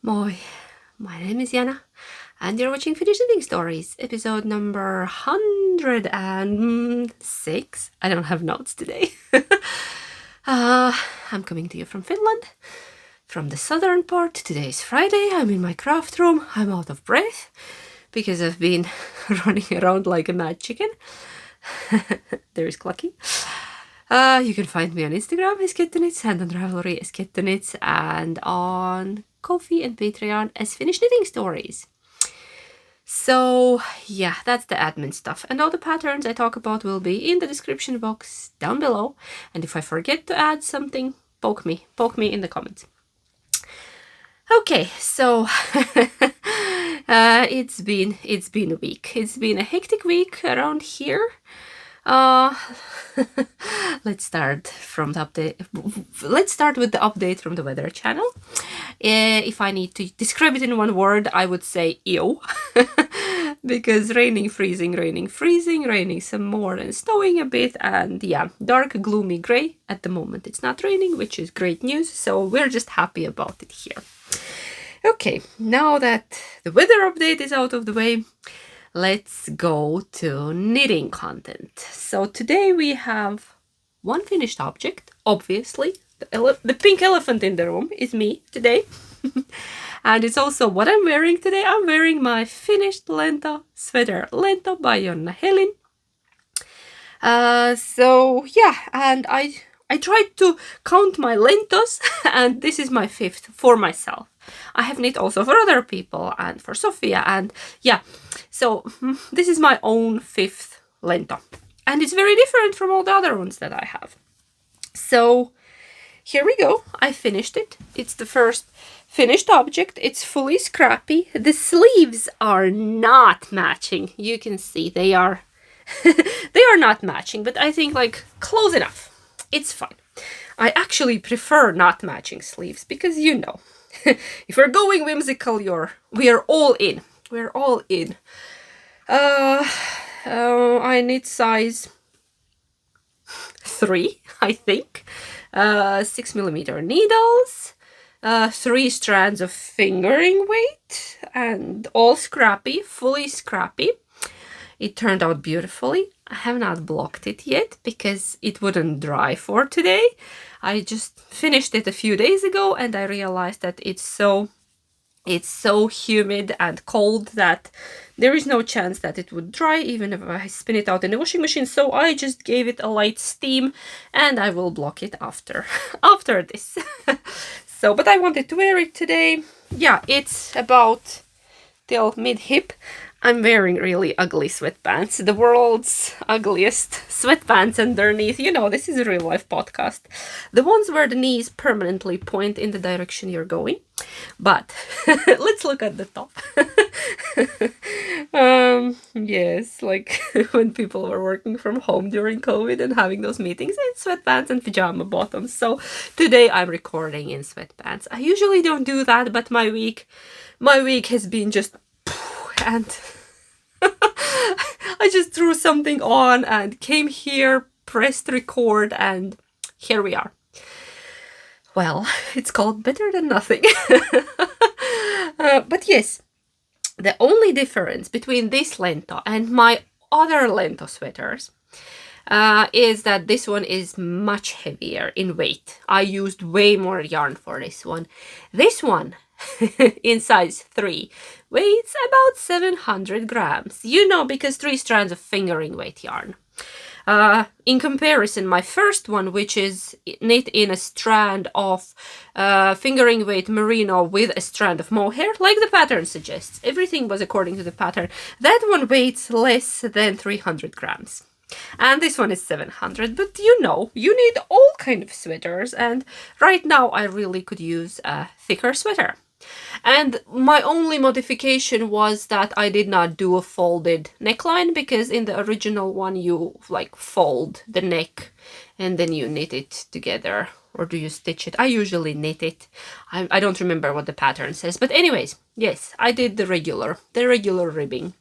Moi, my name is Jana, and you're watching Finnish Knitting Stories, episode number 106. I don't have notes today. I'm coming to you from Finland, from the southern part. Today is Friday. I'm in my craft room. I'm out of breath because I've been running around like a mad chicken. There is Clucky. You can find me on Instagram as Kittenits, and on Ravelry as Kittenits, and on Ko-fi and Patreon as Finnish Knitting Stories. So yeah, that's the admin stuff, and all the patterns I talk about will be in the description box down below, and if I forget to add something, poke me in the comments. Okay, so it's been a week. It's been a hectic week around here. Let's start from the update. Let's start with the update from the Weather Channel. If I need to describe it in one word, I would say ew. Because raining, raining some more and snowing a bit, and yeah, dark, gloomy gray. At the moment it's not raining, which is great news, so we're just happy about it here. Okay, now that the weather update is out of the way, let's go to knitting content. So today we have one finished object, obviously. The pink elephant in the room is me today. And it's also what I'm wearing today. I'm wearing my finished Lento Sweater. Lento by Jonna Helin. So yeah, and I tried to count my lentos, and this is my 5th for myself. I have knit also for other people and for Sofia, and yeah, so this is my own 5th lento, and it's very different from all the other ones that I have. So here we go. I finished it. It's the first finished object. It's fully scrappy. The sleeves are not matching. You can see they are they are not matching, but I think like close enough. It's fine. I actually prefer not matching sleeves because, you know, if we're going whimsical, we are all in. We're all in. I knit size 3, I think. 6mm needles, 3 strands of fingering weight, and all scrappy, fully scrappy. It turned out beautifully. I have not blocked it yet because it wouldn't dry for today. I just finished it a few days ago, and I realized that it's so humid and cold that there is no chance that it would dry even if I spin it out in the washing machine. So I just gave it a light steam, and I will block it after this. So, but I wanted to wear it today. Yeah, it's about till mid-hip. I'm wearing really ugly sweatpants, the world's ugliest sweatpants underneath. You know, this is a real life podcast. The ones where the knees permanently point in the direction you're going. But let's look at the top. Yes, like when people were working from home during COVID and having those meetings in sweatpants and pajama bottoms. So today I'm recording in sweatpants. I usually don't do that, but my week has been just... and I just threw something on and came here, pressed record, and here we are. Well, it's called better than nothing. But yes, the only difference between this lento and my other lento sweaters is that this one is much heavier in weight. I used way more yarn for this one. This one in size 3 weighs about 700 grams. You know, because 3 strands of fingering weight yarn. In comparison, my first one, which is knit in a strand of fingering weight merino with a strand of mohair, like the pattern suggests, everything was according to the pattern, that one weighs less than 300 grams. And this one is 700, but you know, you need all kind of sweaters, and right now I really could use a thicker sweater. And my only modification was that I did not do a folded neckline, because in the original one you like fold the neck and then you knit it together. Or do you stitch it? I usually knit it. I don't remember what the pattern says, but anyways, yes, I did the regular ribbing.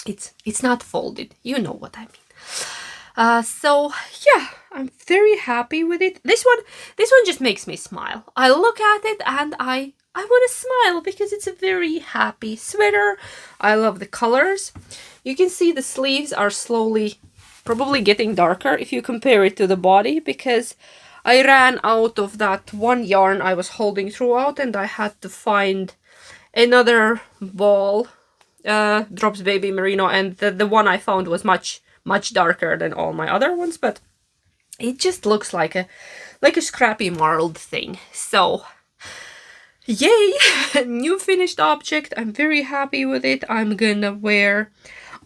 It's not folded, you know what I mean. So yeah, I'm very happy with it. This one just makes me smile. I look at it and I I want to smile because it's a very happy sweater. I love the colors. You can see the sleeves are slowly probably getting darker if you compare it to the body, because I ran out of that one yarn I was holding throughout and I had to find another ball, Drops Baby Merino, and the one I found was much darker than all my other ones, but it just looks like a scrappy marled thing. So yay! New finished object. I'm very happy with it. I'm gonna wear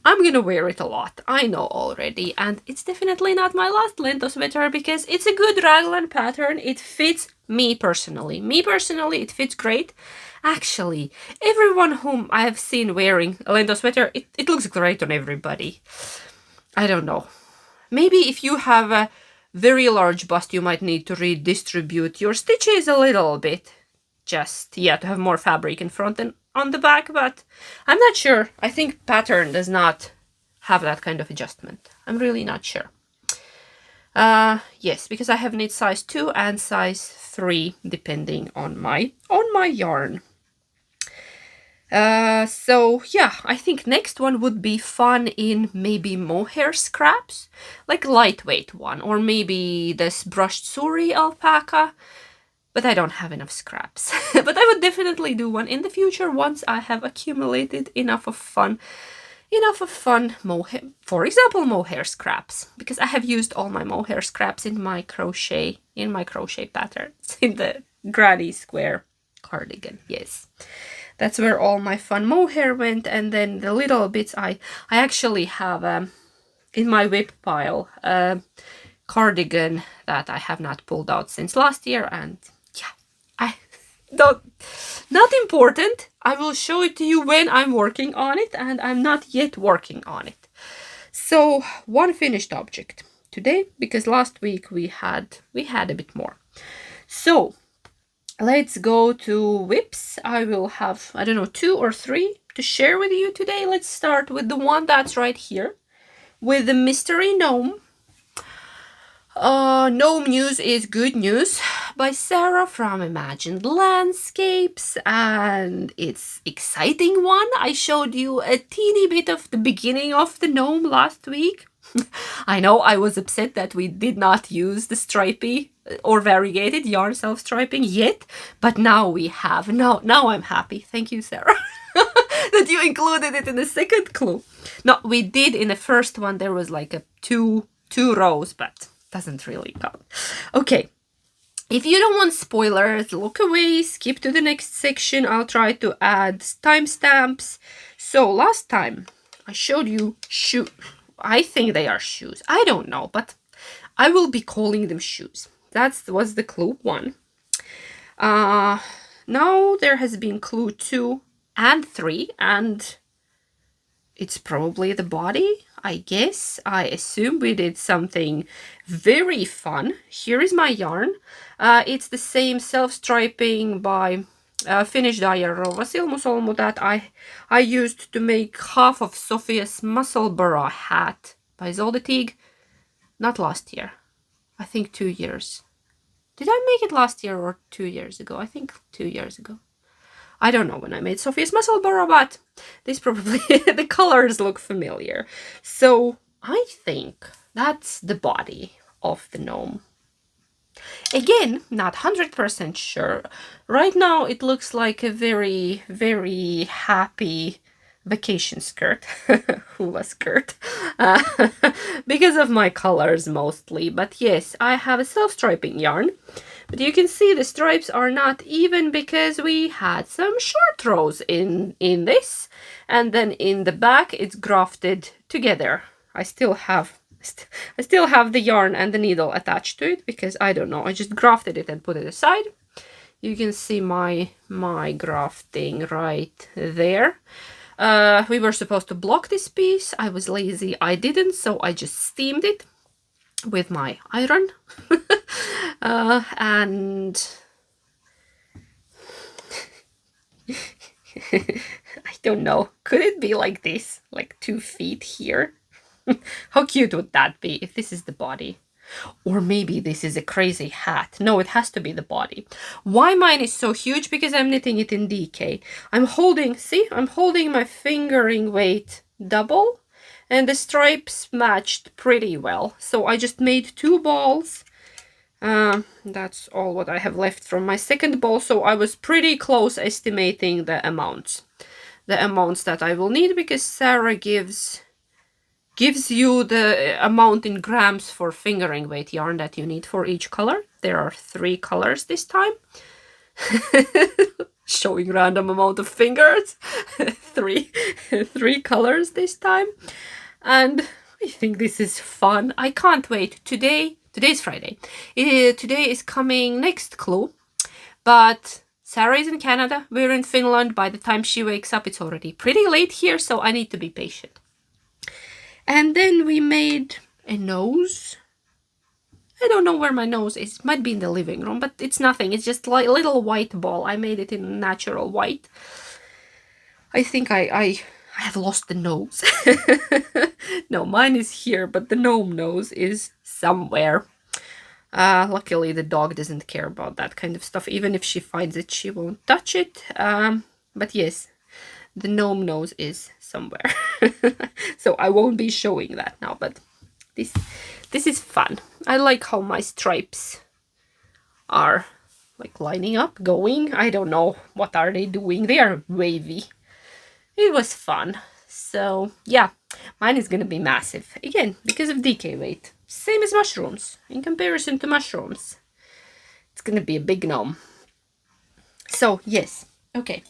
it a lot. I know already. And it's definitely not my last Lento sweater because it's a good raglan pattern. It fits me personally. It fits great. Actually, everyone whom I have seen wearing a Lento sweater, it looks great on everybody. I don't know. Maybe if you have a very large bust, you might need to redistribute your stitches a little bit. Just, yeah, to have more fabric in front and on the back, but I'm not sure. I think pattern does not have that kind of adjustment. I'm really not sure. Yes, because I have knit size 2 and size 3 depending on my yarn. So yeah, I think next one would be fun in maybe mohair scraps, like lightweight one, or maybe this brushed suri alpaca, but I don't have enough scraps. But I would definitely do one in the future once I have accumulated enough of fun mohair, for example, mohair scraps, because I have used all my mohair scraps in my crochet patterns, in the granny square cardigan. Yes. That's where all my fun mohair went, and then the little bits I actually have in my whip pile a cardigan that I have not pulled out since last year, and yeah, I don't, not important. I will show it to you when I'm working on it, and I'm not yet working on it. So one finished object today, because last week we had a bit more. So let's go to whips. I will have, I don't know, 2 or 3 to share with you today. Let's start with the one that's right here, with the mystery gnome. Gnome News is Good News by Sarah from Imagined Landscapes, and it's exciting one. I showed you a teeny bit of the beginning of the gnome last week. I know I was upset that we did not use the stripy or variegated yarn self-striping yet, but now we have. Now I'm happy. Thank you, Sarah, that you included it in the second clue. No, we did in the first one. There was like a two rows, but doesn't really count. Okay. If you don't want spoilers, look away, skip to the next section. I'll try to add timestamps. So last time I showed you shoes. I think they are shoes. I don't know, but I will be calling them shoes. That was the clue 1. Now there has been clue 2 and 3, and it's probably the body, I guess. I assume we did something very fun. Here is my yarn. It's the same self-striping by Finnish dyer Rova Silmusolmu that I used to make half of Sophia's Musselburgh hat by Zoldetig. Not last year. I think 2 years. Did I make it last year or 2 years ago? I think 2 years ago. I don't know when I made Sophia's Musselburgh, but this probably, the colors look familiar. So I think that's the body of the gnome. Again, not 100% sure. Right now it looks like a very, very happy vacation skirt, hula skirt, because of my colors mostly. But yes, I have a self-striping yarn, but you can see the stripes are not even because we had some short rows in this, and then in the back it's grafted together. I still have the yarn and the needle attached to it because I don't know, I just grafted it and put it aside. You can see my grafting right there. We were supposed to block this piece. I was lazy, I didn't, so I just steamed it with my iron. And I don't know, could it be like this, like 2 feet here? How cute would that be if this is the body? Or maybe this is a crazy hat. No, it has to be the body. Why mine is so huge? Because I'm knitting it in DK. I'm holding my fingering weight double, and the stripes matched pretty well. So I just made 2 balls. That's all what I have left from my second ball. So I was pretty close estimating the amounts that I will need, because Sarah gives you the amount in grams for fingering weight yarn that you need for each color. There are 3 colors this time. Showing random amount of fingers. three colors this time. And I think this is fun. I can't wait. Today's Friday. Today is coming next clue. But Sarah is in Canada. We're in Finland. By the time she wakes up, it's already pretty late here, so I need to be patient. And then we made a nose. I don't know where my nose is. It might be in the living room, but it's nothing. It's just like a little white ball. I made it in natural white. I think I have lost the nose. No, mine is here, but the gnome nose is somewhere. Luckily, the dog doesn't care about that kind of stuff. Even if she finds it, she won't touch it. But yes, the gnome nose is somewhere. So I won't be showing that now, but this is fun. I like how my stripes are like lining up, going. I don't know what are they doing. They are wavy. It was fun. So yeah, mine is gonna be massive again because of DK weight. Same as mushrooms. In comparison to mushrooms, it's gonna be a big gnome. So yes, okay.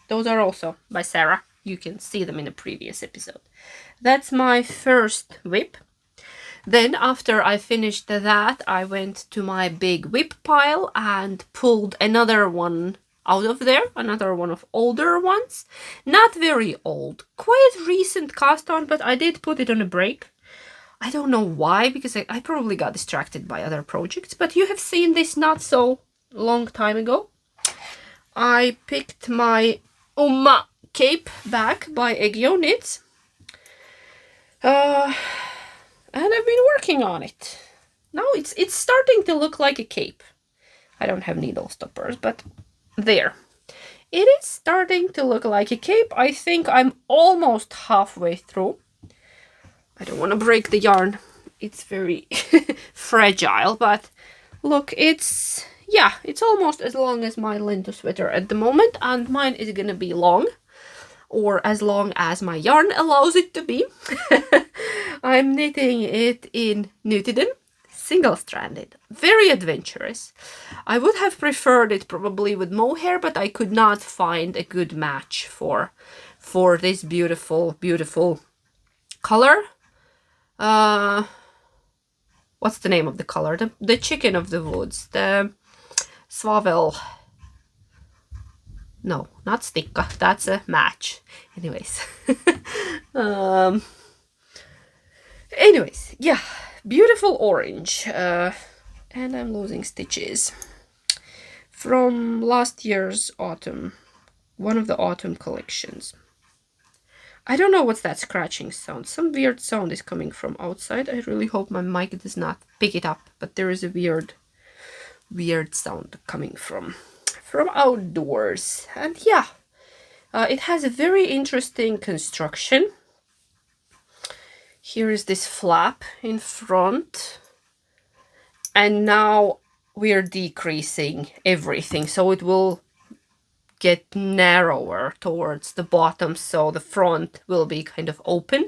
Those are also by Sarah. You can see them in a previous episode. That's my first whip. Then after I finished that, I went to my big whip pile and pulled another one out of there, another one of older ones. Not very old, quite recent cast on, but I did put it on a break. I don't know why, because I probably got distracted by other projects, but you have seen this not so long time ago. I picked my Umma Cape back by Egyo Knits. And I've been working on it. Now it's starting to look like a cape. I don't have needle stoppers, but there. It is starting to look like a cape. I think I'm almost halfway through. I don't want to break the yarn. It's very fragile, but look, it's almost as long as my Lento Sweater at the moment, and mine is gonna be long, or as long as my yarn allows it to be. I'm knitting it in Nutiden, single-stranded, very adventurous. I would have preferred it probably with mohair, but I could not find a good match for this beautiful, beautiful color. What's the name of the color? The chicken of the woods, the swavel. No, not sticka. That's a match. Anyways. Anyways, yeah. Beautiful orange. And I'm losing stitches. From last year's autumn. One of the autumn collections. I don't know what's that scratching sound. Some weird sound is coming from outside. I really hope my mic does not pick it up. But there is a weird sound coming from outdoors. And yeah, it has a very interesting construction. Here is this flap in front. And now we're decreasing everything. So it will get narrower towards the bottom, so the front will be kind of open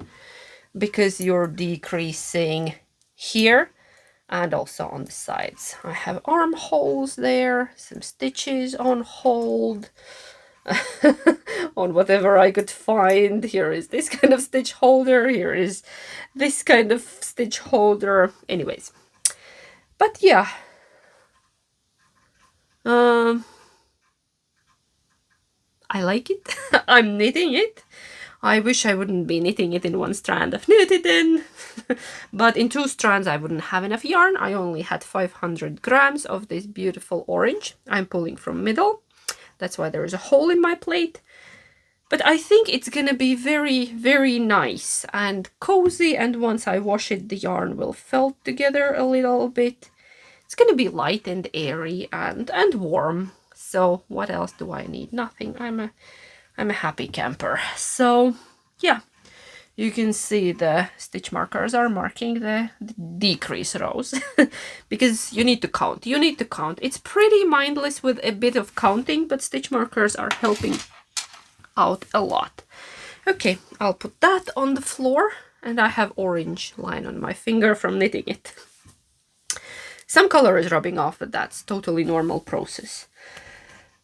because you're decreasing here and also on the sides. I have armholes there, some stitches on hold, on whatever I could find. Here is this kind of stitch holder, here is this kind of stitch holder. Anyways, but yeah, I like it. I'm knitting it. I wish I wouldn't be knitting it in one strand of Nutiden, but in 2 strands I wouldn't have enough yarn. I only had 500 grams of this beautiful orange. I'm pulling from middle. That's why there is a hole in my plate. But I think it's gonna be very, very nice and cozy, and once I wash it, the yarn will felt together a little bit. It's gonna be light and airy and warm. So what else do I need? Nothing. I'm a happy camper. So yeah, you can see the stitch markers are marking the decrease rows because you need to count. You need to count. It's pretty mindless with a bit of counting, but stitch markers are helping out a lot. Okay, I'll put that on the floor, and I have orange line on my finger from knitting it. Some color is rubbing off, but that's totally normal process.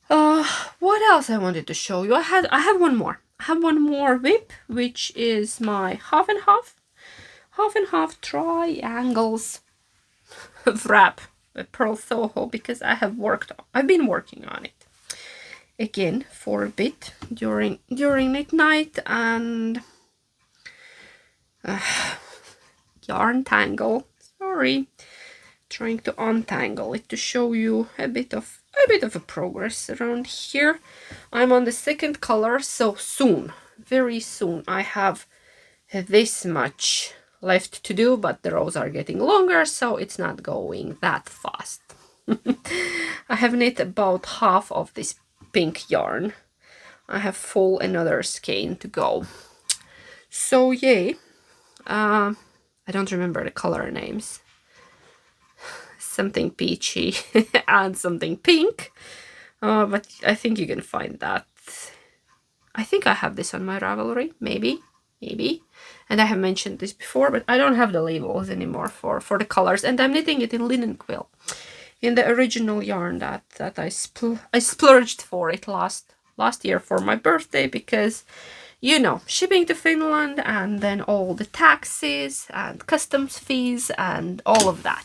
What else I wanted to show you? I have one more. I have one more whip, which is my half and half triangles wrap pearl Soho, because I've been working on it again for a bit during knit night, and yarn tangle. Sorry, trying to untangle it to show you a bit of a progress around here. I'm on the second color, so soon, very soon, I have this much left to do, but the rows are getting longer, so it's not going that fast. I have knit about half of this pink yarn. I have full another skein to go. So yay. I don't remember the color names. Something peachy and something pink, but I think you can find that. I think I have this on my Ravelry, maybe, and I have mentioned this before, but I don't have the labels anymore for the colors, and I'm knitting it in linen quill, in the original yarn that I splurged for it last year for my birthday, because you know, shipping to Finland and then all the taxes and customs fees and all of that.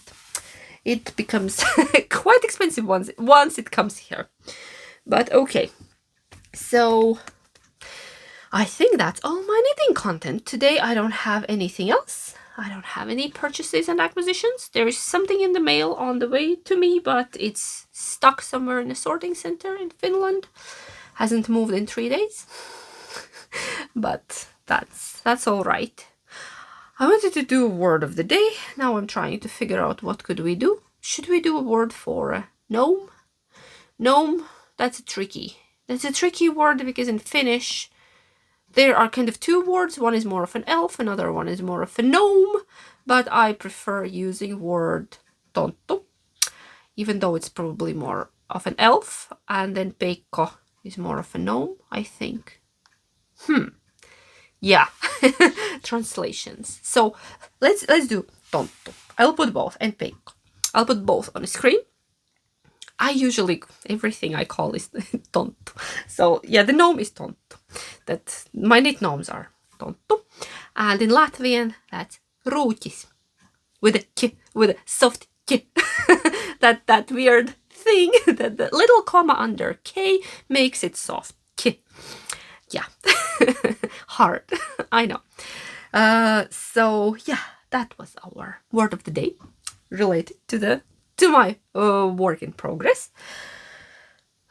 It becomes quite expensive once it comes here. But okay, so I think that's all my knitting content. Today I don't have anything else. I don't have any purchases and acquisitions. There is something in the mail on the way to me, but it's stuck somewhere in a sorting center in Finland. Hasn't moved in 3 days. But that's all right. I wanted to do a word of the day. Now I'm trying to figure out what could we do. Should we do a word for gnome? Gnome, that's a tricky word, because in Finnish there are kind of two words. One is more of an elf, another one is more of a gnome, but I prefer using word tonttu, even though it's probably more of an elf, and then Peikko is more of a gnome, I think. Yeah, translations. So let's do tonttu. I'll put both, and Peikko. I'll put both on the screen. Everything I call is tonttu. So yeah, the gnome is tonttu. That my knit gnomes are tonttu. And in Latvian, that's rūķis. With a soft k. that weird thing that the little comma under K makes it soft. K. Yeah. Hard. I know. So yeah, that was our word of the day related to my work in progress.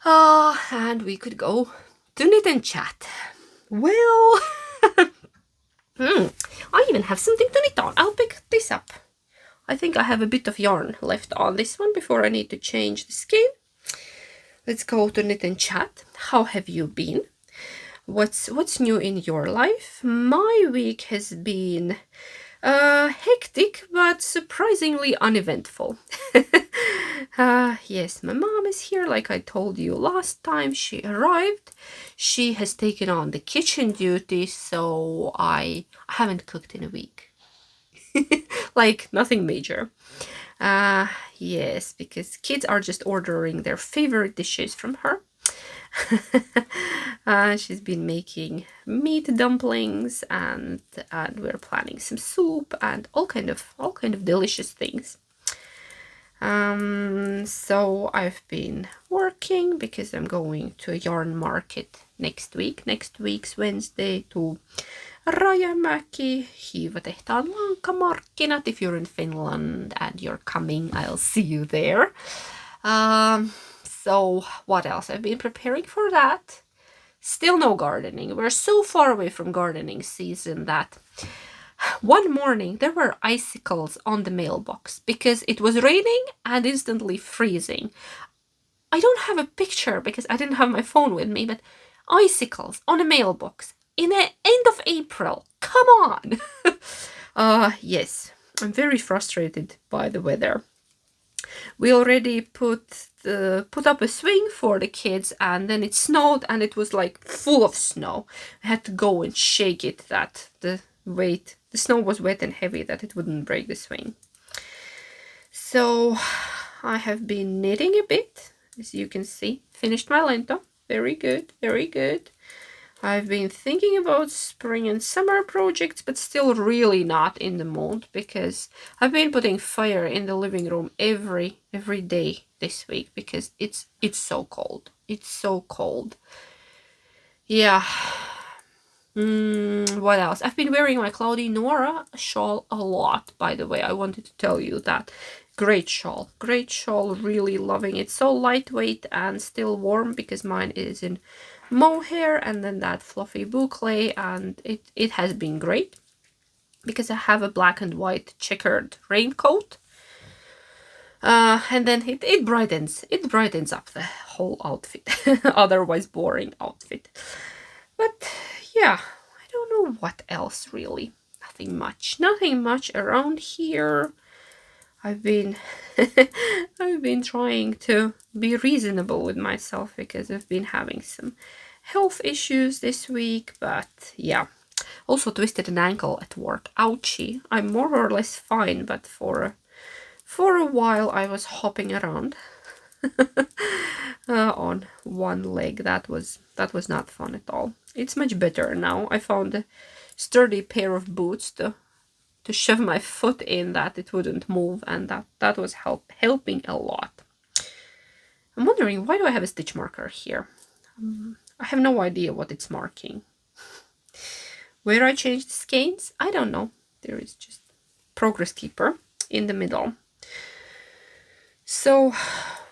And we could go to knit and chat. Well, I even have something to knit on. I'll pick this up. I think I have a bit of yarn left on this one before I need to change the skein. Let's go to knit and chat. How have you been? What's new in your life? My week has been hectic, but surprisingly uneventful. Yes, my mom is here, like I told you last time she arrived. She has taken on the kitchen duty, so I haven't cooked in a week. Like nothing major. Yes, because kids are just ordering their favorite dishes from her. She's been making meat dumplings, and we're planning some soup and all kind of delicious things. So I've been working because I'm going to a yarn market next week's Wednesday, to Rajamäki Hiivatehtaan Lankamarkkinat. If you're in Finland and you're coming, I'll see you there. So what else? I've been preparing for that. Still no gardening. We're so far away from gardening season that one morning there were icicles on the mailbox because it was raining and instantly freezing. I don't have a picture because I didn't have my phone with me, but icicles on a mailbox in the end of April. Come on. Yes, I'm very frustrated by the weather. We already put up a swing for the kids, and then it snowed and it was like full of snow. I had to go and shake it that the snow was wet and heavy that it wouldn't break the swing. So I have been knitting a bit, as you can see. Finished my Lento. Very good, very good. I've been thinking about spring and summer projects, but still really not in the mood because I've been putting fire in the living room every day this week because it's so cold. It's so cold. Yeah. What else? I've been wearing my Cloudy Nora shawl a lot, by the way. I wanted to tell you that. Great shawl, really loving it. So lightweight and still warm because mine is in mohair and then that fluffy boucle, and it has been great because I have a black and white checkered raincoat, and then it brightens up the whole outfit. Otherwise boring outfit. But yeah, I don't know what else really. Nothing much around here. I've been trying to be reasonable with myself because I've been having some health issues this week, but yeah. Also twisted an ankle at work. Ouchie. I'm more or less fine, but for a while I was hopping around on one leg. That was not fun at all. It's much better now. I found a sturdy pair of boots to shove my foot in that it wouldn't move, and that was helping a lot. I'm wondering, why do I have a stitch marker here? I have no idea what it's marking. Where I changed the skeins, I don't know. There is just progress keeper in the middle. So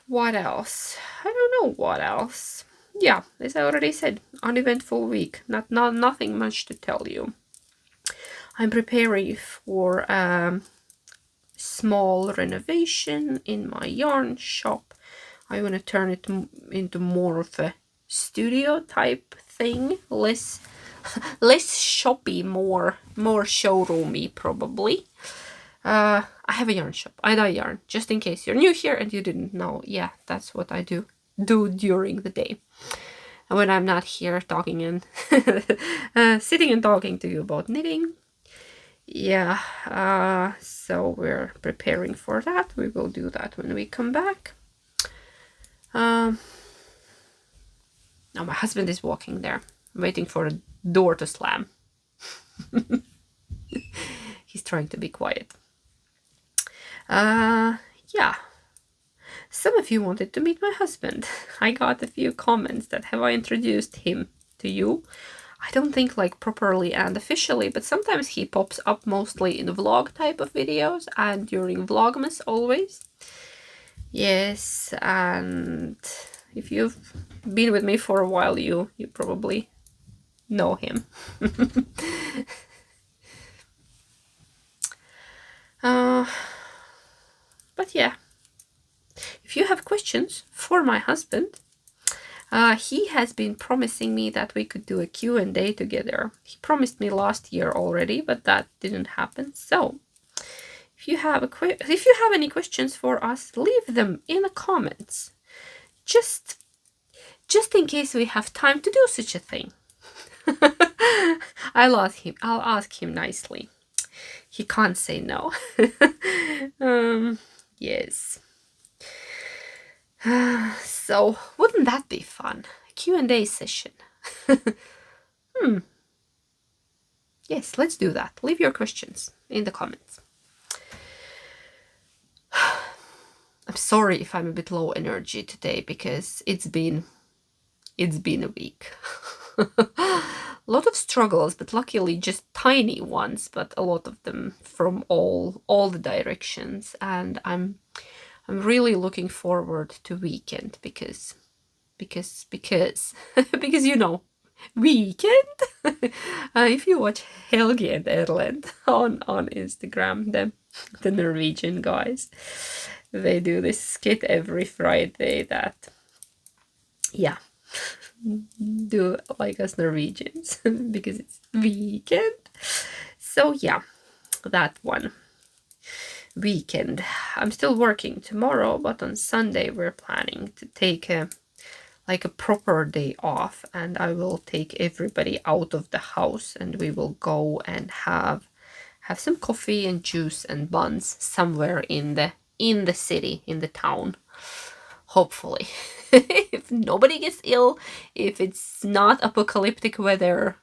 what else? I don't know what else. Yeah, as I already said, uneventful week. Nothing much to tell you. I'm preparing for a small renovation in my yarn shop. I want to turn it into more of a studio type thing, less shoppy, more showroomy probably. I have a yarn shop. I dye yarn, just in case you're new here and you didn't know. Yeah, that's what I do during the day. And when I'm not here talking and sitting and talking to you about knitting. Yeah, so we're preparing for that. We will do that when we come back. Now my husband is walking there. I'm waiting for a door to slam. He's trying to be quiet. Yeah. Some of you wanted to meet my husband. I got a few comments that have I introduced him to you. I don't think like properly and officially, but sometimes he pops up mostly in vlog type of videos and during Vlogmas always. Yes, and if you've been with me for a while, you probably know him. But yeah, if you have questions for my husband, he has been promising me that we could do a Q&A together. He promised me last year already, but that didn't happen. So if you have any questions for us, leave them in the comments. Just in case we have time to do such a thing. I'll ask him nicely. He can't say no. Yes. So wouldn't that be fun? A Q&A session. Yes, let's do that. Leave your questions in the comments. I'm sorry if I'm a bit low energy today because it's been a week. A lot of struggles, but luckily just tiny ones, but a lot of them from all the directions, and I'm really looking forward to weekend because because you know weekend. If you watch Helgi and Erlend on Instagram, the Norwegian guys, they do this skit every Friday that, yeah, do like us Norwegians because it's weekend. So yeah, that one. Weekend. I'm still working tomorrow, but on Sunday we're planning to take a proper day off, and I will take everybody out of the house and we will go and have some coffee and juice and buns somewhere in the city, in the town, hopefully. If nobody gets ill, if it's not apocalyptic weather.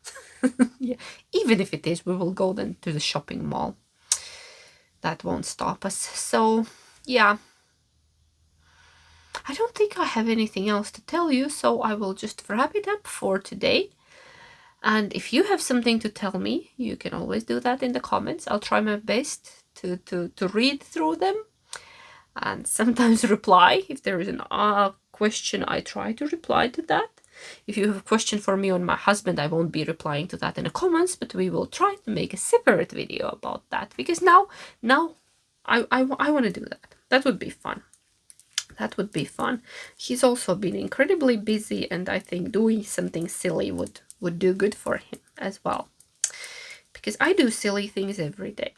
Yeah. Even if it is, we will go then to the shopping mall. That won't stop us. So yeah, I don't think I have anything else to tell you, so I will just wrap it up for today. And if you have something to tell me, you can always do that in the comments. I'll try my best to read through them and sometimes reply. If there is a question, I try to reply to that. If you have a question for me on my husband, I won't be replying to that in the comments, but we will try to make a separate video about that, because now I want to do that. That would be fun. That would be fun. He's also been incredibly busy, and I think doing something silly would do good for him as well. Because I do silly things every day.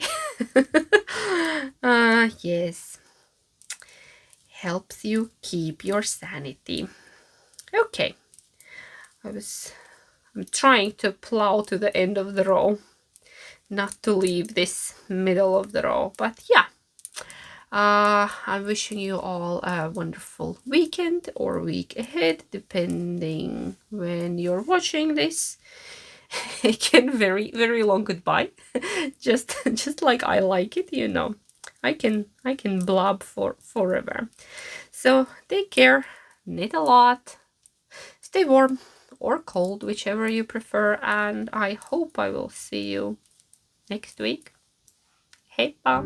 Yes. Helps you keep your sanity. Okay. I'm trying to plow to the end of the row. Not to leave this middle of the row. But yeah. I'm wishing you all a wonderful weekend or week ahead, depending when you're watching this. Again, very, very long goodbye. just like I like it, you know. I can blab for forever. So take care, knit a lot, stay warm or cold, whichever you prefer, and I hope I will see you next week. Hejpa!